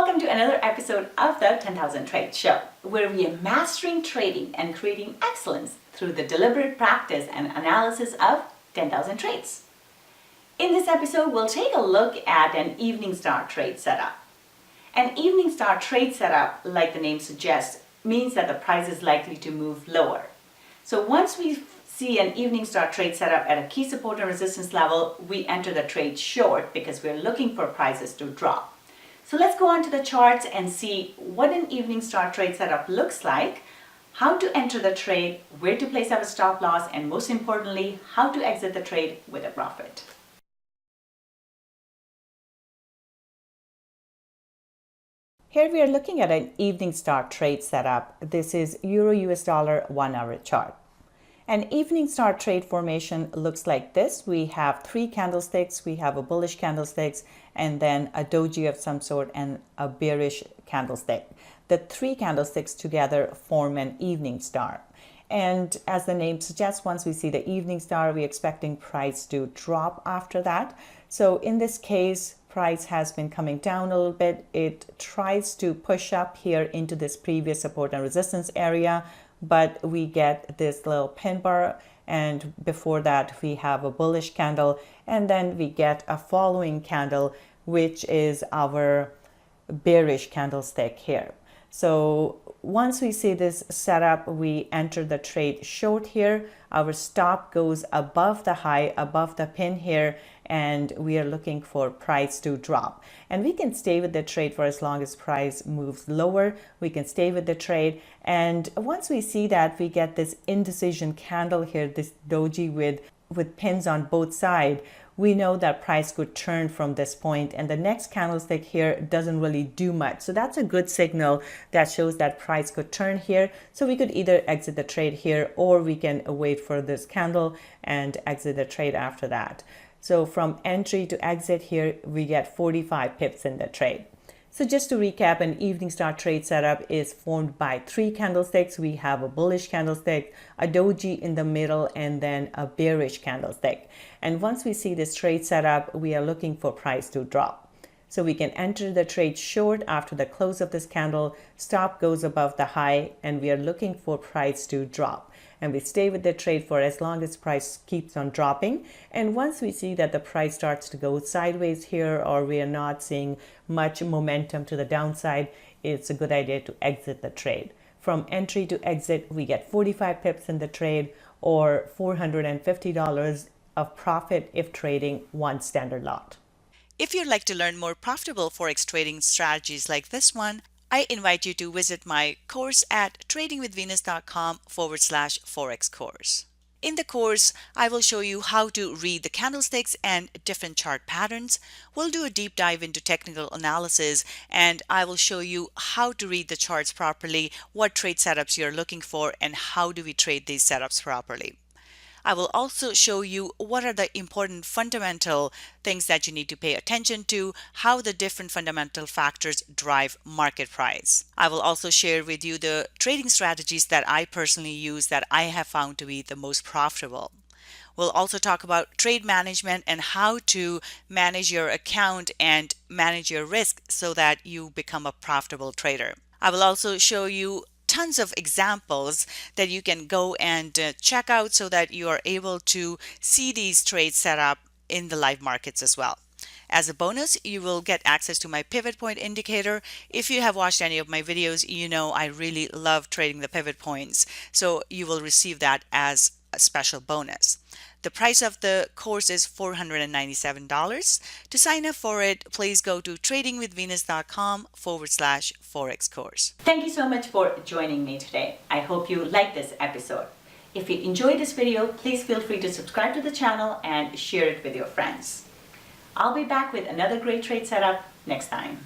Welcome to another episode of the 10,000 Trade Show, where we are mastering trading and creating excellence through the deliberate practice and analysis of 10,000 trades. In this episode, we'll take a look at an evening star trade setup. An evening star trade setup, like the name suggests, means that the price is likely to move lower. So once we see an evening star trade setup at a key support and resistance level, we enter the trade short because we're looking for prices to drop. So let's go on to the charts and see what an evening star trade setup looks like, how to enter the trade, where to place our stop loss, and most importantly, how to exit the trade with a profit. Here we are looking at an evening star trade setup. This is Euro US dollar 1 hour chart. An evening star trade formation looks like this. We have three candlesticks. We have a bullish candlestick and then a doji of some sort and a bearish candlestick. The three candlesticks together form an evening star. And as the name suggests, once we see the evening star, we're expecting price to drop after that. So in this case, price has been coming down a little bit. It tries to push up here into this previous support and resistance area, but we get this little pin bar, and before that we have a bullish candle, and then we get a following candle, which is our bearish candlestick here. So once we see this setup, we enter the trade short here. Our stop goes above the high, above the pin here, and we are looking for price to drop. And we can stay with the trade for as long as price moves lower. We can stay with the trade. And once we see that, we get this indecision candle here, this doji with pins on both sides. We know that price could turn from this point, and the next candlestick here doesn't really do much. So that's a good signal that shows that price could turn here. So we could either exit the trade here, or we can wait for this candle and exit the trade after that. So from entry to exit here, we get 45 pips in the trade. So just to recap, an evening star trade setup is formed by three candlesticks. We have a bullish candlestick, a doji in the middle, and then a bearish candlestick. And once we see this trade setup, we are looking for price to drop. So we can enter the trade short after the close of this candle. Stop goes above the high, and we are looking for price to drop. And we stay with the trade for as long as price keeps on dropping. And once we see that the price starts to go sideways here, or we are not seeing much momentum to the downside, it's a good idea to exit the trade. From entry to exit, we get 45 pips in the trade, or $450 of profit if trading one standard lot. If you'd like to learn more profitable Forex trading strategies like this one, I invite you to visit my course at tradingwithvenus.com/Forex course. In the course, I will show you how to read the candlesticks and different chart patterns. We'll do a deep dive into technical analysis, and I will show you how to read the charts properly, what trade setups you're looking for, and how do we trade these setups properly. I will also show you what are the important fundamental things that you need to pay attention to, how the different fundamental factors drive market price. I will also share with you the trading strategies that I personally use that I have found to be the most profitable. We'll also talk about trade management and how to manage your account and manage your risk so that you become a profitable trader. I will also show you tons of examples that you can go and check out so that you are able to see these trades set up in the live markets as well. As a bonus, you will get access to my pivot point indicator. If you have watched any of my videos, you know I really love trading the pivot points, so you will receive that as a special bonus. The price of the course is $497. To sign up for it, please go to tradingwithvenus.com/Forex course. Thank you so much for joining me today. I hope you liked this episode. If you enjoyed this video, please feel free to subscribe to the channel and share it with your friends. I'll be back with another great trade setup next time.